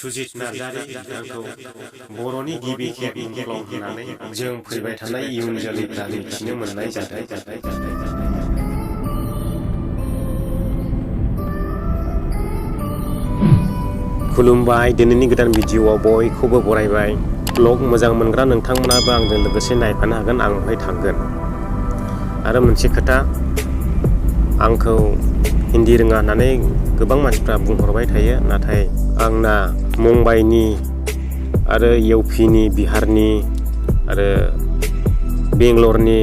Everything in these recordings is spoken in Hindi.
सुजित नार्जारि बिथांखौ बर'नि गिबि खेब मुंख्लं होननानै जों फैबाय थानाय इयुन जोलैफ्रा मिथिनो मोननाय जादों। खुलुमबाय, दिनैनि गोदान भिडिअ'आव बयखौबो बरायबाय। ब्लग मोजां मोनग्रा नोंथांमोनाबो आंजों लोगोसे नायफानो हागोन, आं बेवहाय थांगोन। आरो मोनसे खोथा, आंखौ हिन्दी रोङा होननानै गोबां मानसिफ्रा बुंहरबाय थायो, नाथाय आंना मुम्बाइनि आरो इउपिनि, बिहारनि आरो बेंगलरनि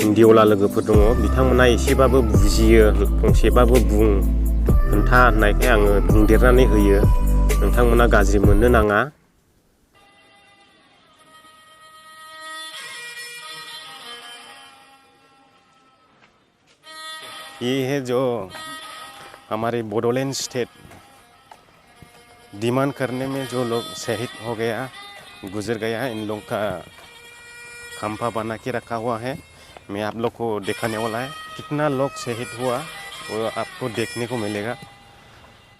हिन्दीवाला लोगोफोर दङ। बिथांमोना एसेबाबो बुजियो, फंसेबाबो खोन्था होननायखाय आङो बुंदेरनानै होयो। नोंथांमोना गाज्रि मोननो नाङा। ये है जो हमारे बोडोलैंड स्टेट डिमांड करने में जो लोग शहीद हो गया, गुजर गया, इन लोग का खंभा बना के रखा हुआ है। मैं आप लोग को दिखाने वाला है। कितना लोग शहीद हुआ वो आपको देखने को मिलेगा।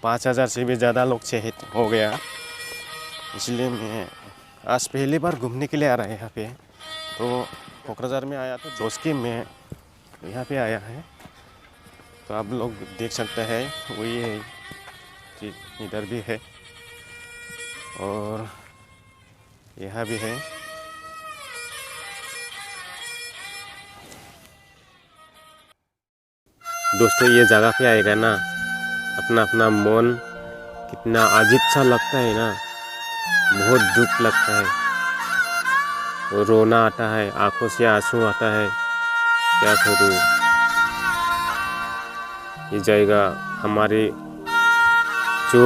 5000 से भी ज़्यादा लोग शहीद हो गया। इसलिए मैं आज पहली बार घूमने के लिए आ रहा है यहाँ पे। तो कोकराझार में आया तो दोस्त के मैं यहाँ पे आया है, तो आप लोग देख सकते हैं वही है कि इधर भी है और यहाँ भी है। दोस्तों, ये जगह पे आएगा ना, अपना अपना मन कितना अजीब सा लगता है ना, बहुत दुख लगता है, रोना आता है, आंखों से आंसू आता है। क्या करूँ। ये जगह हमारे जो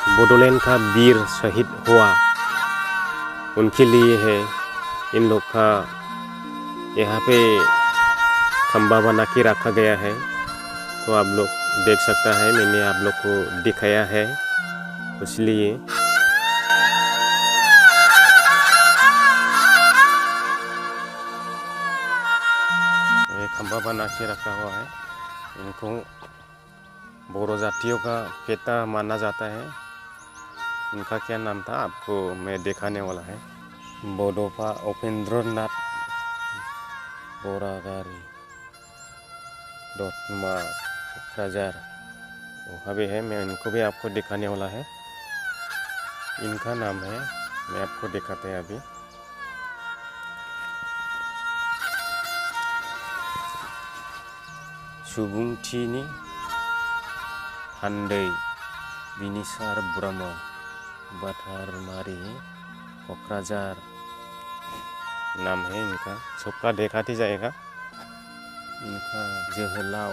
बोडोलैंड का वीर शहीद हुआ उनके लिए है। इन लोग का यहाँ पे खंभा बना के रखा गया है, तो आप लोग देख सकता है। मैंने आप लोग को दिखाया है, इसलिए खंभा बना के रखा हुआ है। इनको बोरो जातियों का पेटा माना जाता है। इनका क्या नाम था आपको मैं दिखाने वाला है। बड'फा उपेन्द्रनाथ बरागारि दतमा क'क्राझार, वहाँ भी है। मैं इनको भी आपको दिखाने वाला है। इनका नाम है, मैं आपको दिखाते हैं अभी। सुबुंथिनि हान्दै बिनिसार ब्रह्म, बाथारमारी, क'क्राझार नाम है इनका। सबका देखाते जाएगा। इनका जोहोलाव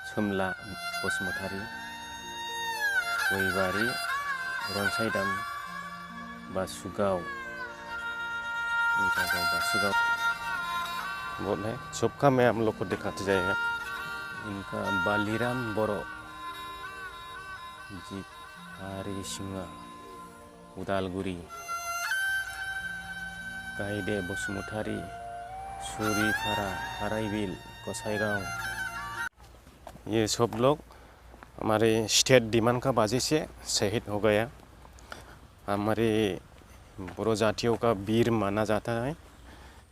सोमला बसुमतारी, गयबारि, रनसायदाम, बासुगाव, इनका गाँव बासुगाव बहुत है। सबका मैं आप लोग को दिखाते जाएगा। इनका बालीराम बर', हरिसिंगा, उदालगुरि, गायदे बसुमतारी, सुरिपारा, हाराइबिल, गोसाईगांव। ये सब लोग हमारे स्टेट डिमांड का वजह से शहीद हो गया। हमारे बोरो जातियों का वीर माना जाता है।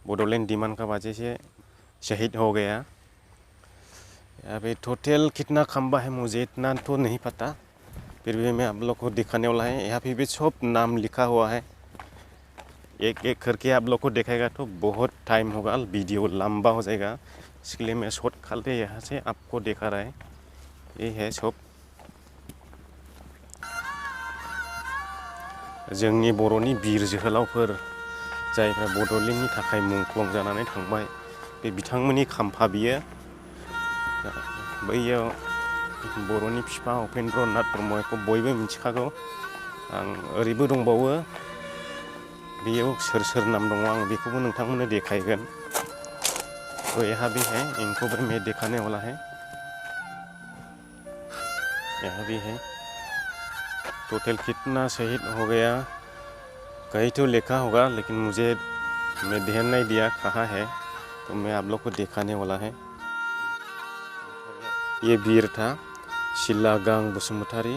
बोडोलैंड डिमांड का वजह से शहीद हो गया। यहाँ पे टोटल कितना खंबा है मुझे इतना तो नहीं पता, फिर भी मैं आप लोग को दिखाने वाला है। यहाँ पे भी सब नाम लिखा हुआ है। एक एक करके आप लोग को दिखाएगा तो बहुत टाइम होगा, वीडियो लंबा हो जाएगा। इसलिए मैं शॉर्ट खालते यहाँ से आपको दिखा रहा है। ये है सब जोंनि बर'नि वीर जोहोलावफोर जायफ्रा बड'लेण्डनि थाखाय मुंख्लं जानानै थांबाय, बे बिथांमोननि खाम्फा बियो। बैयाव बर'नि बिफा उपेन्द्रनाथ ब्रह्मखौ बयबो मिथिखागौ। आं ओरैबो दंबावो, बेयाव सोर सोर नाम दङ आं बेखौबो नोंथांमोननो देखायगोन। तो यहाँ भी है, इनको भी मैं दिखाने वाला है। यहाँ भी है। टोटल कितना शहीद हो गया कहीं तो लिखा होगा, लेकिन मैं ध्यान नहीं दिया कहाँ है, तो मैं आप लोग को दिखाने वाला है। ये वीर था शिलागां बसुमतारी,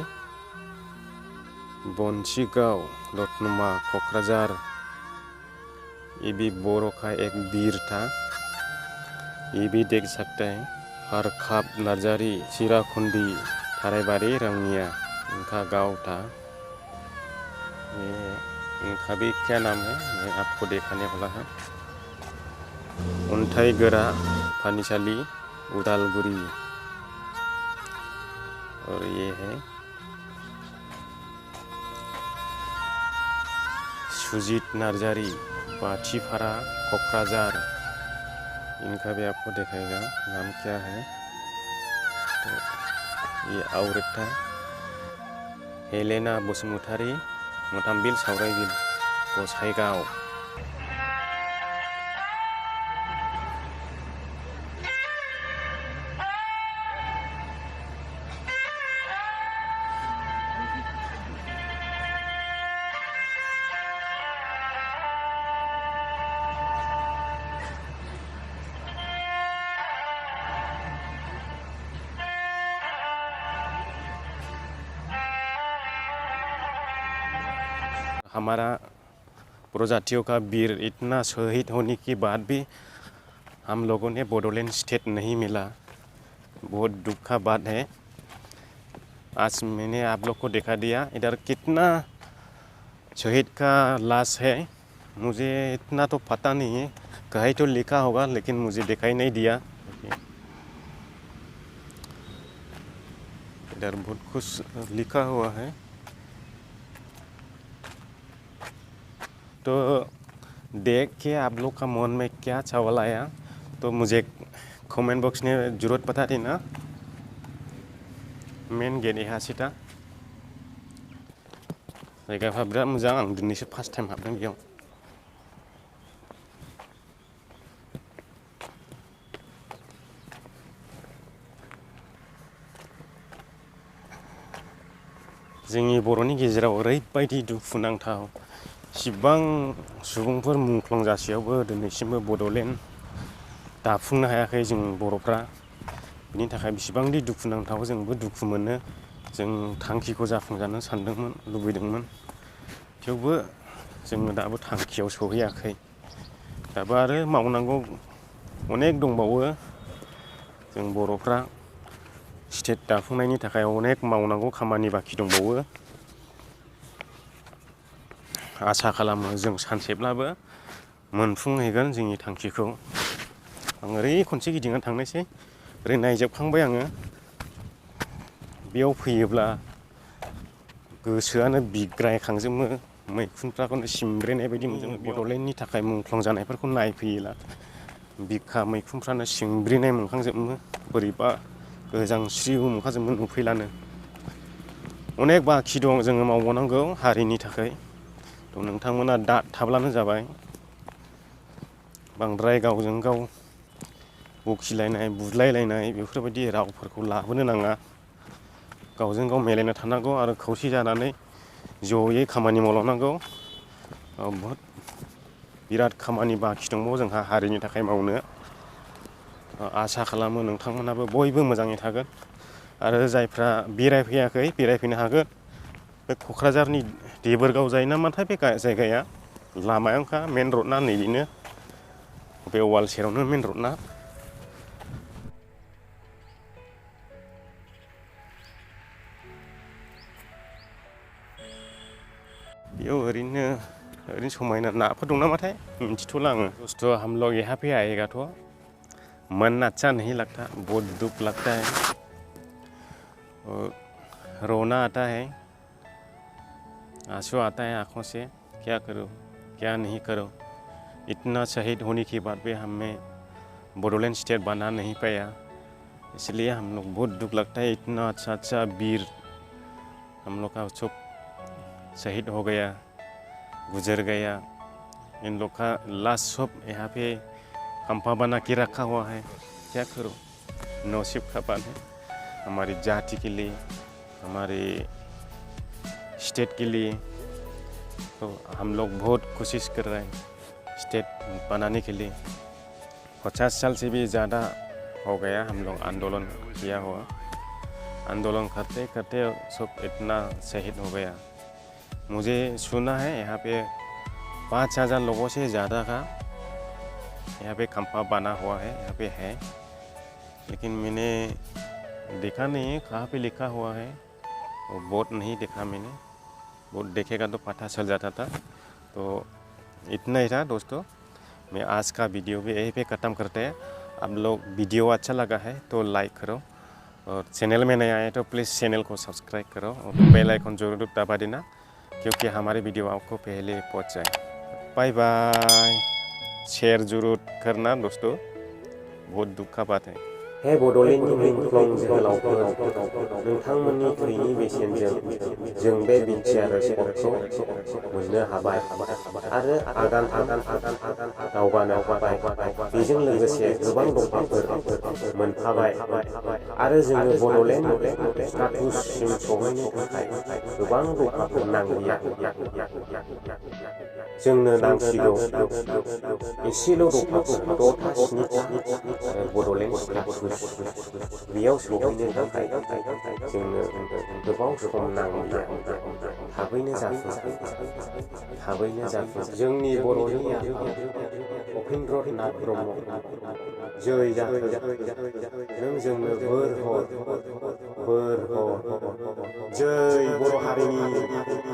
बनसिगाव रत्नमा क'क्राझार ये भी बोरो का एक वीर था। ये भी देख सकते हैं। हरखाब नार्जारी चिराखुंडी थाराईबाड़ी रंगिया इनका गांव था। ये इनका भी क्या नाम है मैं आपको दिखाने वाला है। अन्थाईगोरा पानीसाली उदालगुरी और ये है सुजीत नार्जारी बाछीपारा क'क्राझार। इनका भी आपको दिखाएगा नाम क्या है। तो ये औरत था हेलेना बसुमतारी मोथामबिल सावरायबिल गसाइगाव। हमारा प्रजातियों का वीर इतना शहीद होने के बाद भी हम लोगों ने बोडोलैंड स्टेट नहीं मिला। बहुत दुख का बात है। आज मैंने आप लोग को दिखा दिया इधर कितना शहीद का लाश है। मुझे इतना तो पता नहीं है, कहीं तो लिखा होगा लेकिन मुझे दिखाई नहीं दिया। इधर बहुत कुछ लिखा हुआ है। तो देख के आप लोग का मन में क्या सवाल आया तो मुझे कमेंट बॉक्स में जरूर बता देना। मेन गेट यहाँ सीटा जायगाफ्रा बिराद मोजां। आं दिनैसो फार्स्ट टाइम हाबदों बेयाव। जोंनि बर'नि गेजेराव ओरैबायदि दुखुनांथाव इसिबां सुबुंफोर मुंख्लं जासेयावबो दिनैसिमबो बड'लेण्ड दाफुंनो हायाखै जों बर'फ्रा। बिनि थाखाय बेसेबांदि दुखुनांथाव जोंबो दुखु मोनो। जों थांखिखौ जाफुंजानो सानदोंमोन लुबैदोंमोन थेवबो जोङो दाबो थांखियाव सहैयाखै। दाबो आरो मावनांगौ अनेक दंबावो। जों बर'फ्रा स्टेट दाफुंनायनि थाखाय अनेक मावनांगौ खामानि बाखि दंबावो। आसा खालामो जों सानसेब्लाबो मोनफुंहैगोन जोंनि थांखिखौ। आं ओरै खनसे गिदिंना थांनोसै। ओरै नायजोबखांबाय आङो। बेयाव फैयोब्ला गोसोआनो बिग्रायखांजोबो। मैखुनफ्राखौनो सिमब्रेनाय बायदि मोनो। बड'लेण्डनि थाखाय मुंख्लं जानायफोरखौ नायफैयोला बिखा मैखुनफ्रानो सिंब्रेनाय मोनखांजोबो। बोरैबा गोजांस्रिउ मोनखाजोबो नुफैलानो। अनेक बाखि दं जोङो मावबावनांगौ हारिनि थाखाय। थ' नोंथांमोना दा थाब्लानो जाबाय। बांद्राय गावजों गाव बखिलायनाय बुलायलायनाय बेफोरबायदि रावफोरखौ लाबोनो नाङा। गावजों गाव मिलायना थानांगौ आरो खौसे जानानै जयै खामानि मावलांनांगौ। बहुत बिराद खामानि बाखि दंबावो जोंहा हारिनि थाखाय मावनो। आसा खालामो नोंथांमोनाबो बयबो मोजाङै थागोन आरो जायफ्रा बेरायफैयाखै बेरायफैनो हागोन। बे क'क्राझारनि देबोरगाव जायो नामाथाय बे जायगाया लामायावखा मेन रडना नैबेनो बे वाल सेरावनो मेन रडना। बेयाव ओरैनो समायना नाफोर दं नामाथाय मिन्थिथ'ला आङो। दोस्तों हम लोग यहाँ पे आएगा तो मन अच्छा नहीं लगता, बहुत दुख लगता है और रोना आता है, आंसू आता है आँखों से। क्या करो क्या नहीं करो। इतना शहीद होने के बाद भी हमें बडोलैंड स्टेट बना नहीं पाया, इसलिए हम लोग बहुत दुख लगता है। इतना अच्छा वीर हम लोग का सब शहीद हो गया, गुजर गया। इन लोग का लाश सब यहाँ पे खंपा बना के रखा हुआ है। क्या करो नसीब का बात है। हमारी जाति के लिए, हमारे स्टेट के लिए तो हम लोग बहुत कोशिश कर रहे हैं स्टेट बनाने के लिए। 50 साल से भी ज़्यादा हो गया हम लोग आंदोलन किया हुआ। आंदोलन करते करते सब इतना शहीद हो गया। मुझे सुना है यहाँ पे 5,000 लोगों से ज़्यादा का यहाँ पे खंपा बना हुआ है, यहाँ पे है, लेकिन मैंने देखा नहीं है कहाँ पे लिखा हुआ है। वो बोर्ड नहीं देखा मैंने, बोर्ड देखेगा तो पता चल जाता था। तो इतना ही था दोस्तों, मैं आज का वीडियो भी यहीं पे ख़त्म करते हैं। आप लोग वीडियो अच्छा लगा है तो लाइक करो, और चैनल में नए आए तो प्लीज़ चैनल को सब्सक्राइब करो और बेल आइकन जरूर दबा देना, क्योंकि हमारे वीडियो आपको पहले पहुंच जाए। बाय बाय, शेयर जरूर करना दोस्तों, बहुत दुख का बात है। हे बड'लेण्डनि मुंख्लं जोहोलावफोर, नोंथांमोननि थैनि बेसेनजों जों बे बिटिआर स्पटखौ मोननो हाबाय आरो आगान दावगानो हाबाय। बेजों लोगोसे गोबां दंफांफोर मोनफाबाय आरो जोंनो बड'लेण्ड स्टाटुससिम सौहैनो थाखाय गोबां दफाफोर नांलिया। जोंनो नांसिगौ एसेल' दफाफोर, 6 था 7 था बड'लेण्ड स्टाटुस। बेयाव सौहैनो थाखाय जोंनो गोबाव सम नांलिया, थाबैनो जाफुंसार। जोंनि बर'नि उपेन्द्र नाथ ब्रह्म, जै जाथों। नों जोंनो बोर हर, जै बर' हारिनि।